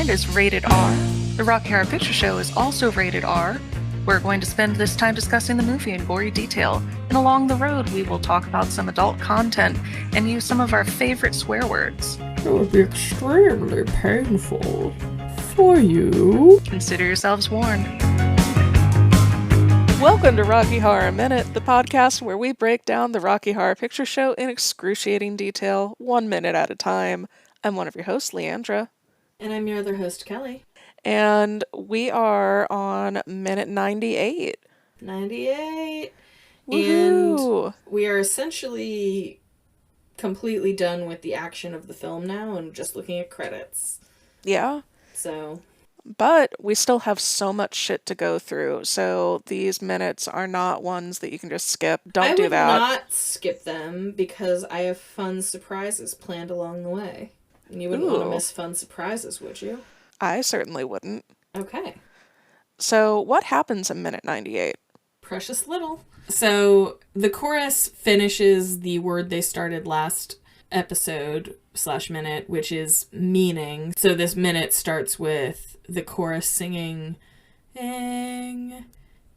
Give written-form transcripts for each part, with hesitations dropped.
Mind is rated R. The Rocky Horror Picture Show is also rated R. We're going to spend this time discussing the movie in gory detail, and along the road we will talk about some adult content and use some of our favorite swear words. It would be extremely painful for you. Consider yourselves warned. Welcome to Rocky Horror Minute, the podcast where we break down the Rocky Horror Picture Show in excruciating detail, 1 minute at a time. I'm one of your hosts, Leandra. And I'm your other host, Kelly. And we are on minute 98. 98. Woohoo! And we are essentially completely done with the action of the film now and just looking at credits. Yeah. So. But we still have so much shit to go through, so these minutes are not ones that you can just skip. Don't do that. I would not skip them because I have fun surprises planned along the way. And you wouldn't want to miss fun surprises, would you? I certainly wouldn't. Okay. So what happens in minute 98? Precious little. So the chorus finishes the word they started last episode / minute, which is meaning. So this minute starts with the chorus singing, "Ing,"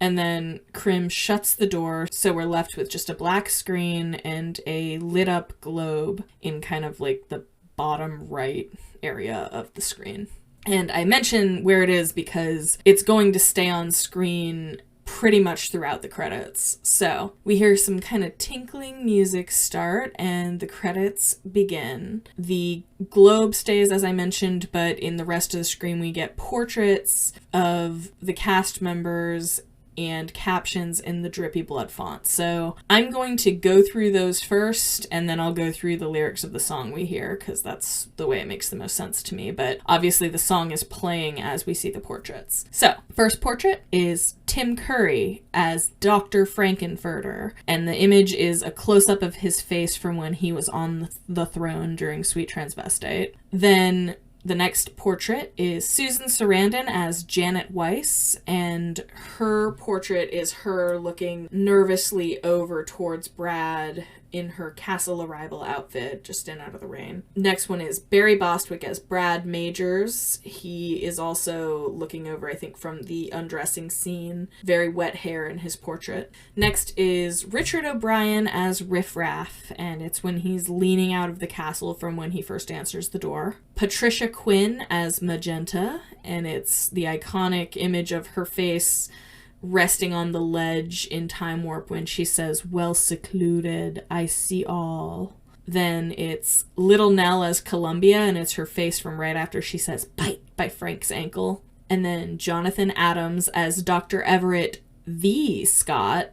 and then Krim shuts the door, so we're left with just a black screen and a lit up globe in kind of like the bottom right area of the screen. And I mention where it is because it's going to stay on screen pretty much throughout the credits. So we hear some kind of tinkling music start and the credits begin. The globe stays, as I mentioned, but in the rest of the screen we get portraits of the cast members and captions in the drippy blood font. So I'm going to go through those first, and then I'll go through the lyrics of the song we hear, because that's the way it makes the most sense to me. But obviously the song is playing as we see the portraits. So, first portrait is Tim Curry as Dr. Frankenfurter, and the image is a close-up of his face from when he was on the throne during Sweet Transvestite. Then the next portrait is Susan Sarandon as Janet Weiss, and her portrait is her looking nervously over towards Brad in her castle arrival outfit, just in out of the rain. Next one is Barry Bostwick as Brad Majors. He is also looking over, I think, from the undressing scene. Very wet hair in his portrait. Next is Richard O'Brien as Riff Raff, and it's when he's leaning out of the castle from when he first answers the door. Patricia Quinn as Magenta, and it's the iconic image of her face resting on the ledge in Time Warp when she says, "Well secluded, I see all." Then it's Little Nell as Columbia, and it's her face from right after she says, "Bite," by Frank's ankle. And then Jonathan Adams as Dr. Everett V. Scott,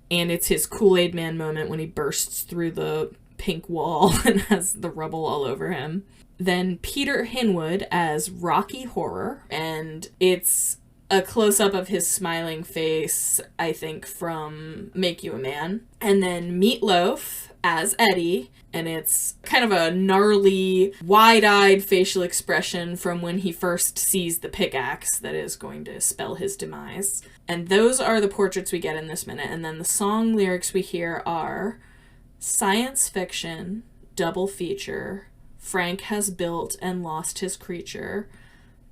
and it's his Kool-Aid Man moment when he bursts through the pink wall and has the rubble all over him. Then Peter Hinwood as Rocky Horror, and it's a close-up of his smiling face, I think, from Make You a Man. And then Meatloaf as Eddie, and it's kind of a gnarly, wide-eyed facial expression from when he first sees the pickaxe that is going to spell his demise. And those are the portraits we get in this minute. And then the song lyrics we hear are science fiction, double feature, Frank has built and lost his creature,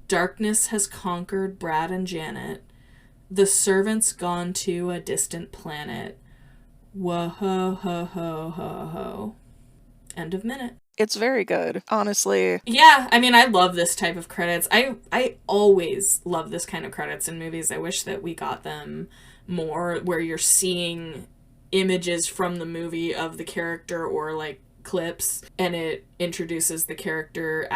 darkness has conquered Brad and Janet, the servant's gone to a distant planet, whoa ho ho ho ho ho. End of minute. It's very good, honestly. Yeah, I mean, I love this type of credits. I always love this kind of credits in movies. I wish that we got them more, where you're seeing images from the movie of the character or like clips, and it introduces the character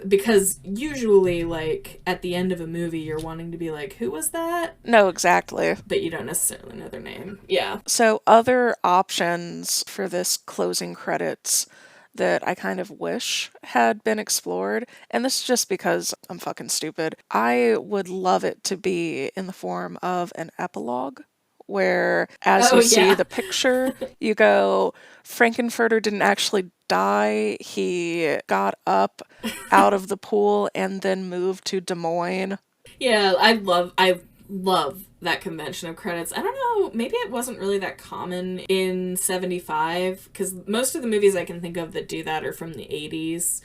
because usually like at the end of a movie you're wanting to be like, who was that? No, exactly. But you don't necessarily know their name. Yeah. So other options for this closing credits that I kind of wish had been explored, and this is just because I'm fucking stupid, I would love it to be in the form of an epilogue, where as you see the picture, you go, Frankenfurter didn't actually die. He got up out of the pool and then moved to Des Moines. Yeah, I love that convention of credits. I don't know, maybe it wasn't really that common in 75, because most of the movies I can think of that do that are from the 80s.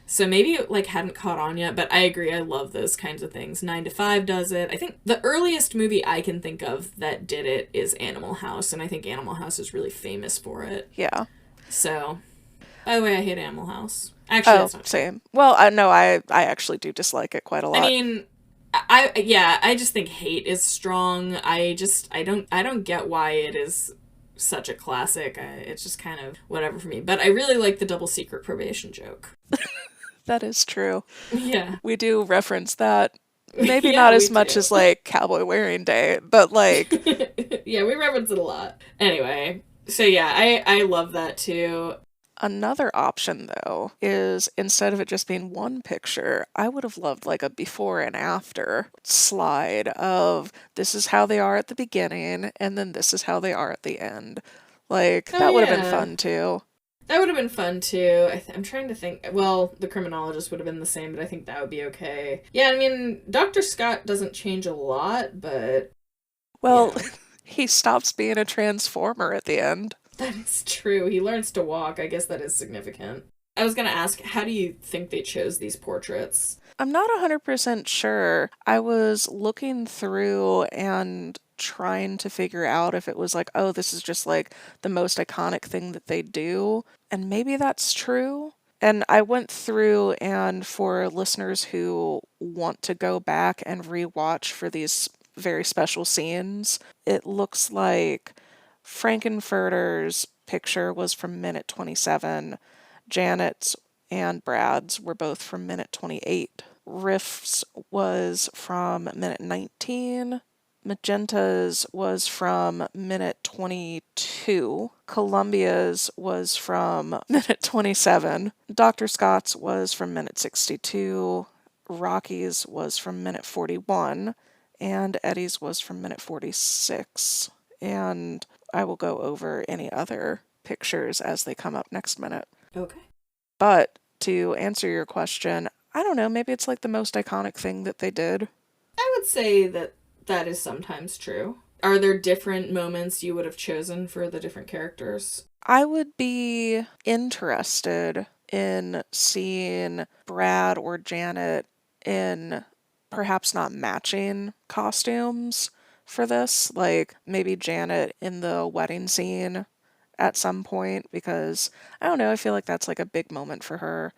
So maybe it like hadn't caught on yet, but I agree. I love those kinds of things. 9 to 5 does it. I think the earliest movie I can think of that did it is Animal House, and I think Animal House is really famous for it. Yeah. So, by the way, I hate Animal House. Actually, that's not true. Same. Well, I actually do dislike it quite a lot. I mean, I just think hate is strong. I don't get why it is such a classic. It's just kind of whatever for me. But I really like the double secret probation joke. That is true. Yeah. We do reference that. Maybe Yeah, not we as much do. as like Cowboy Wearing Day, but like Yeah, we reference it a lot. Anyway, so yeah, I love that too. another option though is instead of it just being one picture, I would have loved like a before and after slide of this is how they are at the beginning and then this is how they are at the end. Like Oh, that would have been yeah. fun too. That would have been fun too. I'm trying to think. Well, the criminologist would have been the same, but I think that would be okay. Yeah, I mean, Dr. Scott doesn't change a lot, but Well, yeah. he stops being a transformer at the end. That is true. He learns to walk. I guess that is significant. I was going to ask, how do you think they chose these portraits? I'm not 100% sure. I was looking through and trying to figure out if it was like, oh, this is just like the most iconic thing that they do. And maybe that's true. And I went through, and for listeners who want to go back and rewatch for these very special scenes, it looks like Frankenfurter's picture was from minute 27. Janet's and Brad's were both from minute 28. Riff's was from minute 19. Magenta's was from minute 22. Columbia's was from minute 27. Dr. Scott's was from minute 62. Rocky's was from minute 41. And Eddie's was from minute 46. And I will go over any other pictures as they come up next minute. Okay. But to answer your question, I don't know, maybe it's like the most iconic thing that they did. I would say that that is sometimes true. Are there different moments you would have chosen for the different characters? I would be interested in seeing Brad or Janet in perhaps not matching costumes for this. Like maybe Janet in the wedding scene at some point, because I don't know, I feel like that's like a big moment for her.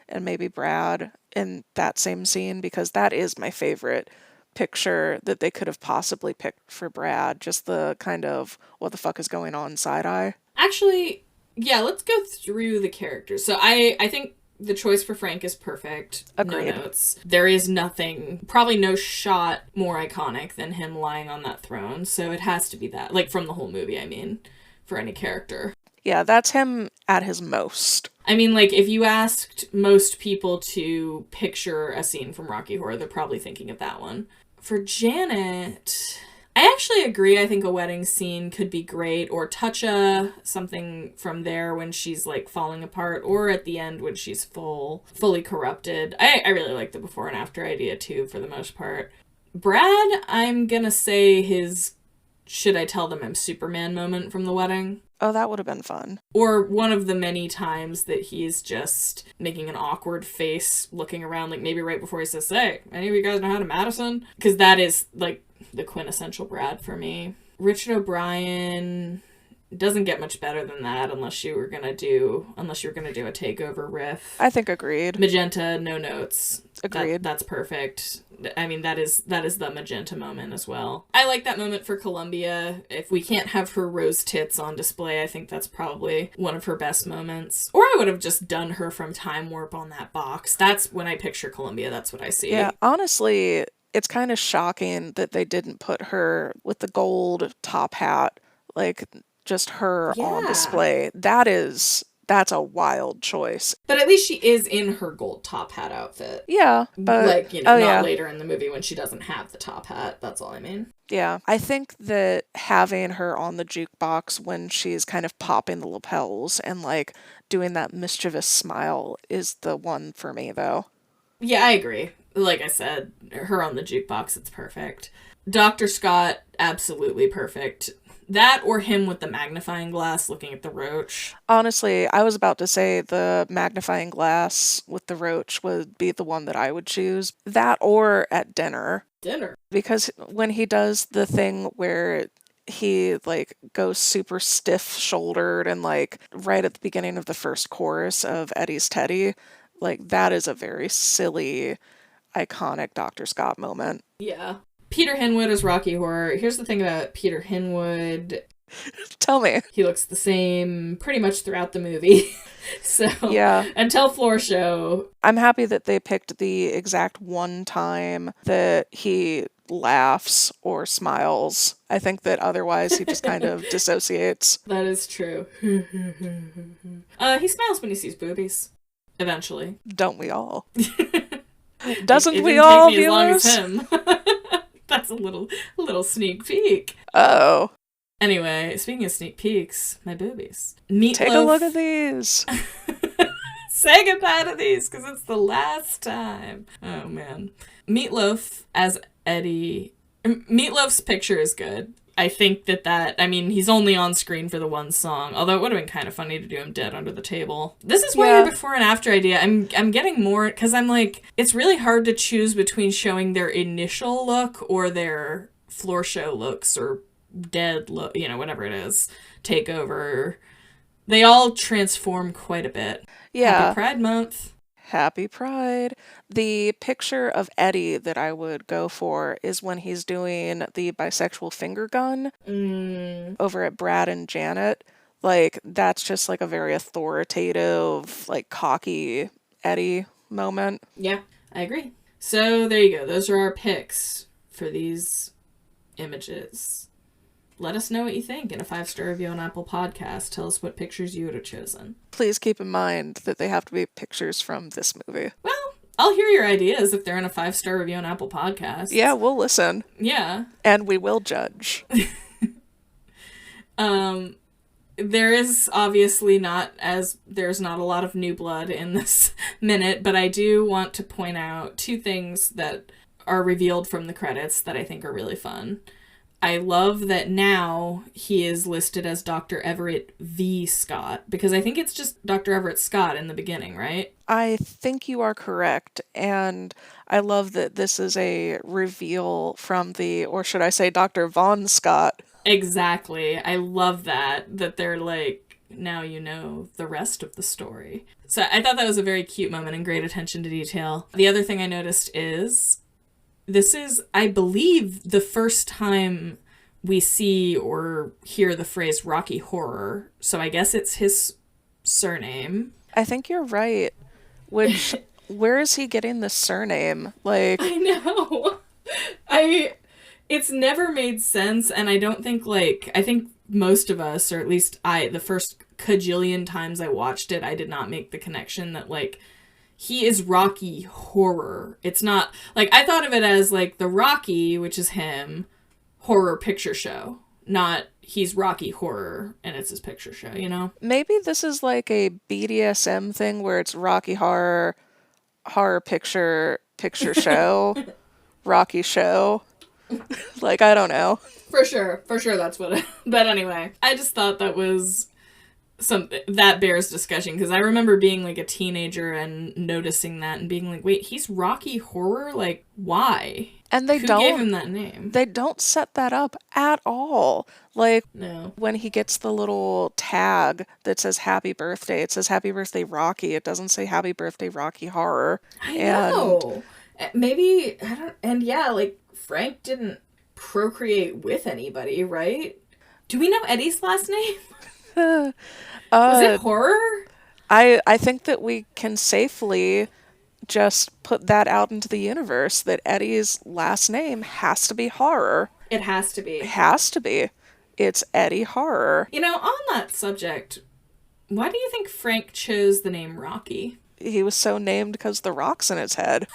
And maybe Brad in that same scene, because that is my favorite picture that they could have possibly picked for Brad. Just the kind of what the fuck is going on side eye. Actually, yeah, let's go through the characters. So I think the choice for Frank is perfect. Agreed. No notes. There is nothing, probably no shot more iconic than him lying on that throne. So it has to be that. Like from the whole movie, I mean, for any character. Yeah, that's him at his most. I mean, like, if you asked most people to picture a scene from Rocky Horror, they're probably thinking of that one. For Janet, I actually agree. I think a wedding scene could be great, or Toucha, something from there when she's, like, falling apart, or at the end when she's fully corrupted. I really like the before and after idea, too, for the most part. Brad, I'm gonna say his should I tell them I'm Superman moment from the wedding. Oh, that would have been fun. Or one of the many times that he's just making an awkward face looking around, like maybe right before he says, hey, any of you guys know how to Madison? Because that is like the quintessential Brad for me. Richard O'Brien doesn't get much better than that unless you were gonna do a takeover riff. I think agreed. Magenta, no notes. Agreed. That's perfect. I mean, that is the Magenta moment as well. I like that moment for Columbia. If we can't have her rose tits on display, I think that's probably one of her best moments. Or I would have just done her from Time Warp on that box. That's when I picture Columbia, that's what I see. Yeah, honestly, it's kind of shocking that they didn't put her with the gold top hat, like just her on Yeah. display. That's a wild choice. But at least she is in her gold top hat outfit. Yeah, but Like, you know, not yeah. later in the movie when she doesn't have the top hat. That's all I mean. Yeah, I think that having her on the jukebox when she's kind of popping the lapels and like doing that mischievous smile is the one for me though. Yeah, I agree. Like I said, her on the jukebox, it's perfect. Dr. Scott, absolutely perfect. That or him with the magnifying glass looking at the roach. Honestly, I was about to say the magnifying glass with the roach would be the one that I would choose. That or at dinner. Dinner. Because when he does the thing where he like goes super stiff shouldered and like right at the beginning of the first chorus of Eddie's Teddy, like that is a very silly, iconic Dr. Scott moment. Yeah. Peter Hinwood is Rocky Horror. Here's the thing about Peter Hinwood. Tell me. He looks the same pretty much throughout the movie. So, yeah. Until floor show. I'm happy that they picked the exact one time that he laughs or smiles. I think that otherwise he just kind of dissociates. That is true. He smiles when he sees boobies. Eventually. Don't we all? Doesn't it we didn't all, take me viewers? As long as him. That's a little sneak peek. Oh. Anyway, speaking of sneak peeks, my boobies. Meatloaf. Take a look at these. Say goodbye to these, because it's the last time. Oh, man. Meatloaf as Eddie. Meatloaf's picture is good. I think I mean, he's only on screen for the one song, although it would have been kind of funny to do him dead under the table. This is why your before and after idea. I'm getting more, because I'm like, it's really hard to choose between showing their initial look or their floor show looks or dead look, whatever it is, take over. They all transform quite a bit. Yeah. Happy Pride Month. Happy Pride. The picture of Eddie that I would go for is when he's doing the bisexual finger gun over at Brad and Janet. Like, that's just like a very authoritative, like cocky Eddie moment. Yeah, I agree. So there you go. Those are our picks for these images. Let us know what you think in a 5-star review on Apple Podcasts. Tell us what pictures you would have chosen. Please keep in mind that they have to be pictures from this movie. Well, I'll hear your ideas if they're in a 5-star review on Apple Podcasts. Yeah, we'll listen. Yeah. And we will judge. There is obviously there's not a lot of new blood in this minute, but I do want to point out 2 things that are revealed from the credits that I think are really fun. I love that now he is listed as Dr. Everett V. Scott, because I think it's just Dr. Everett Scott in the beginning, right? I think you are correct, and I love that this is a reveal from or should I say Dr. Von Scott. Exactly. I love that they're like, now you know the rest of the story. So I thought that was a very cute moment and great attention to detail. The other thing I noticed is this is, I believe, the first time we see or hear the phrase Rocky Horror. So I guess it's his surname. I think you're right. Which, where is he getting the surname? Like, I know. It's never made sense, and I don't think, I think most of us, or at least the first cajillion times I watched it, I did not make the connection that, he is Rocky Horror. It's not, I thought of it as, the Rocky, which is him, horror picture show. Not, he's Rocky Horror, and it's his picture show, Maybe this is like a BDSM thing where it's Rocky Horror picture show, Rocky show. I don't know. For sure that's what but anyway, I just thought that was something that bears discussion, because I remember being a teenager and noticing that and being wait, he's Rocky Horror? Why? And Who gave him that name? They don't set that up at all. No. When he gets the little tag that says happy birthday, it says happy birthday Rocky. It doesn't say happy birthday Rocky Horror. I know. Maybe, I don't, and yeah, Frank didn't procreate with anybody, right? Do we know Eddie's last name? Was it Horror? I think that we can safely just put that out into the universe, that Eddie's last name has to be Horror. It has to be. It has to be. It's Eddie Horror. On that subject, why do you think Frank chose the name Rocky? He was so named because the rock's in his head.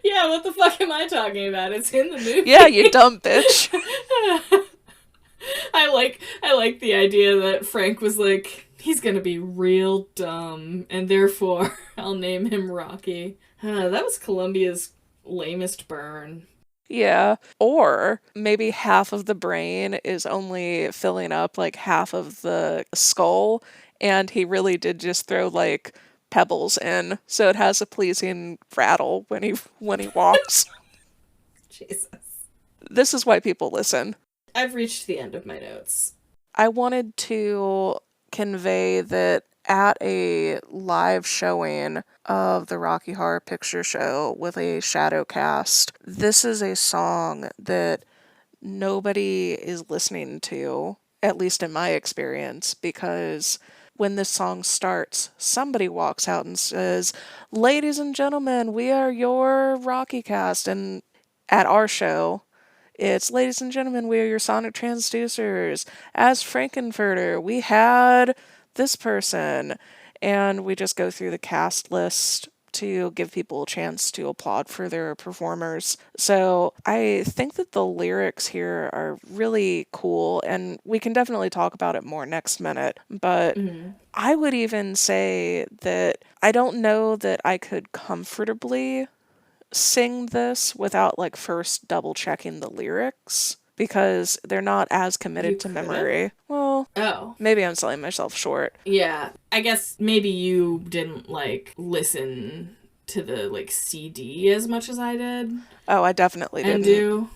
Yeah, what the fuck am I talking about? It's in the movie. Yeah, you dumb bitch. I like the idea that Frank was he's gonna be real dumb, and therefore I'll name him Rocky. That was Columbia's lamest burn. Yeah. Or maybe half of the brain is only filling up like half of the skull, and he really did just throw like pebbles in, so it has a pleasing rattle when he walks. Jesus. This is why people listen. I've reached the end of my notes. I wanted to convey that at a live showing of the Rocky Horror Picture Show with a shadow cast, this is a song that nobody is listening to, at least in my experience, because when this song starts, somebody walks out and says, "Ladies and gentlemen, we are your Rocky cast." And at our show, it's, "Ladies and gentlemen, we are your sonic transducers. As Frankenfurter, we had this person." And we just go through the cast list to give people a chance to applaud for their performers. So I think that the lyrics here are really cool, and we can definitely talk about it more next minute. But I would even say that I don't know that I could comfortably sing this without like first double checking the lyrics, because they're not as committed You to could've? memory. Well, Oh. maybe I'm selling myself short. Yeah. I guess maybe you didn't, like, listen to the, like, CD as much as I did. Oh, I definitely And didn't. do.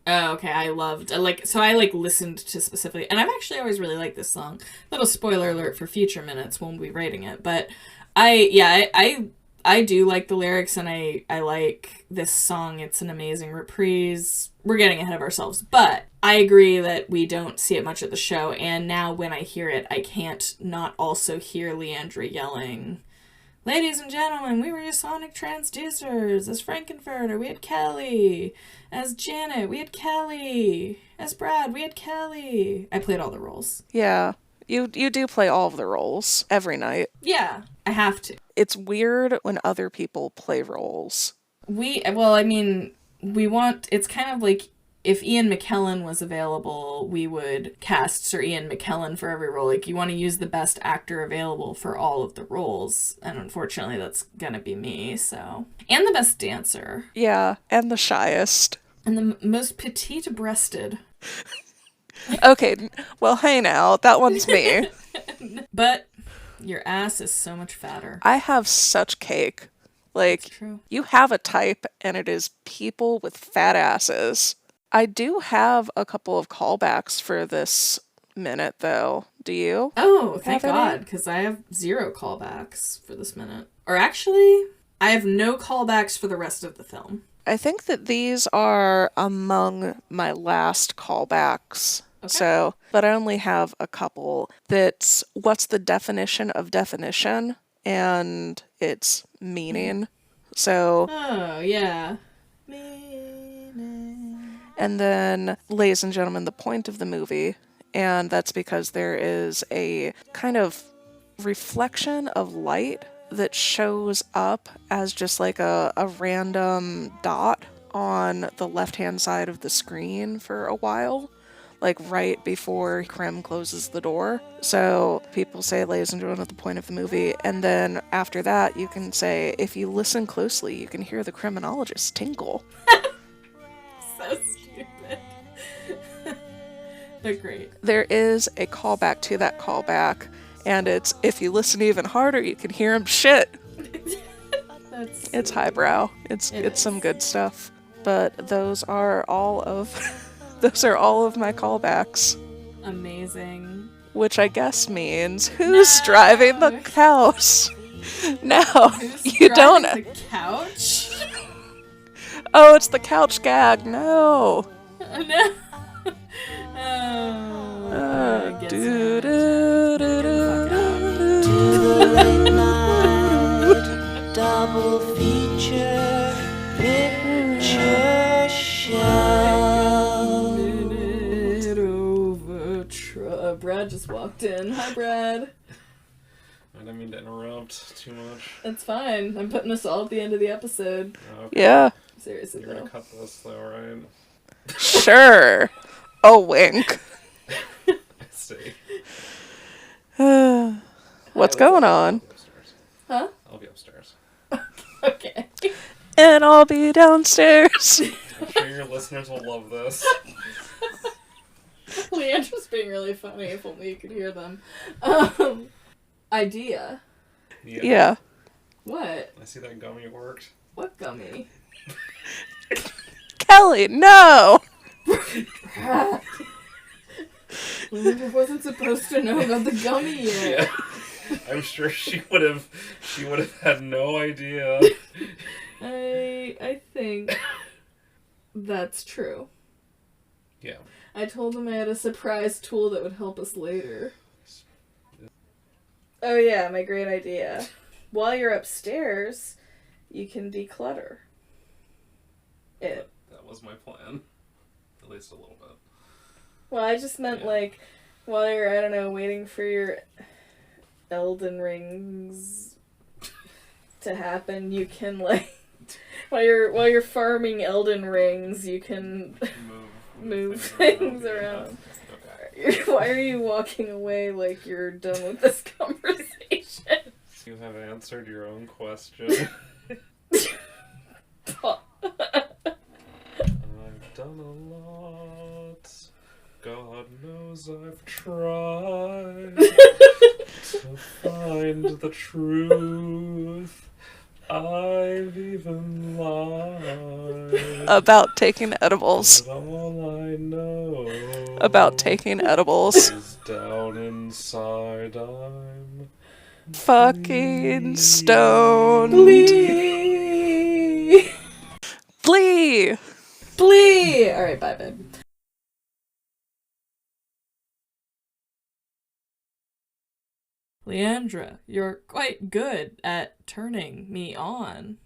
Oh, okay. I listened to specifically, and I've actually always really liked this song. Little spoiler alert for future minutes when we'll be rating it, but I do like the lyrics, and I like this song. It's an amazing reprise. We're getting ahead of ourselves, but I agree that we don't see it much at the show, and now when I hear it, I can't not also hear Leandra yelling, "Ladies and gentlemen, we were your sonic transducers. As Frankenfurter, we had Kelly. As Janet, we had Kelly. As Brad, we had Kelly." I played all the roles. Yeah. You do play all of the roles every night. Yeah, I have to. It's weird when other people play roles. It's kind of like if Ian McKellen was available, we would cast Sir Ian McKellen for every role. Like, you want to use the best actor available for all of the roles. And unfortunately, that's gonna be me, so. And the best dancer. Yeah, and the shyest. And the most petite-breasted. Okay, well, hey now, that one's me. But your ass is so much fatter. I have such cake. Like, True. you have a type, and it is people with fat asses. I do have a couple of callbacks for this minute, though. Do you? Oh, thank Have any? God, because I have 0 callbacks for this minute. Or actually, I have no callbacks for the rest of the film. I think that these are among my last callbacks. Okay. So, but I only have a couple. That's what's the definition of definition, and its meaning. So, Oh, yeah. and then, ladies and gentlemen, the point of the movie, and that's because there is a kind of reflection of light that shows up as just like a random dot on the left-hand side of the screen for a while, like right before Krim closes the door. So people say, ladies and gentlemen, at the point of the movie, and then after that you can say, if you listen closely, you can hear the criminologist tinkle. So stupid. They're great. There is a callback to that callback, and it's, if you listen even harder, you can hear him shit. It's highbrow. It's some good stuff. But those are all of my callbacks. Amazing. Which I guess means who's driving the house? No, Who's you driving don't. the couch? Oh, it's the couch gag. No. No. Oh. Get Do, sad. do, do, Get the fuck out. do. To the late night double feature picture show. Minute over Brad just walked in. Hi, Brad. I didn't mean to interrupt too much. That's fine. I'm putting us all at the end of the episode. Okay. Yeah, Seriously, You're though. gonna cut this though, right? sure. Oh, wink. I see. What's going on? I'll be upstairs. Huh? I'll be upstairs. Okay. And I'll be downstairs. I'm sure you're Listeners will love this. Leandra's being really funny, if only you could hear them. Idea. Yeah. What? I see that gummy worked. What gummy? Kelly, no! Leandra wasn't supposed to know about the gummy yet. Yeah. I'm sure she would have had no idea. I think that's true. Yeah. I told him I had a surprise tool that would help us later. Oh yeah, my great idea. While you're upstairs, you can declutter it. That was my plan. At least a little bit. Well, I just meant like while you're, I don't know, waiting for your Elden Rings to happen, you can like while you're farming Elden Rings, you can move things around. Okay. Why are you walking away like you're done with this conversation? You have answered your own question. I've done a lot. God knows I've tried to find the truth. I've even lied About taking edibles. but all I know About taking edibles. is down inside I'm Fucking stoned. Blee! Blee! Blee! Alright, bye, babe. Leandra, you're quite good at turning me on.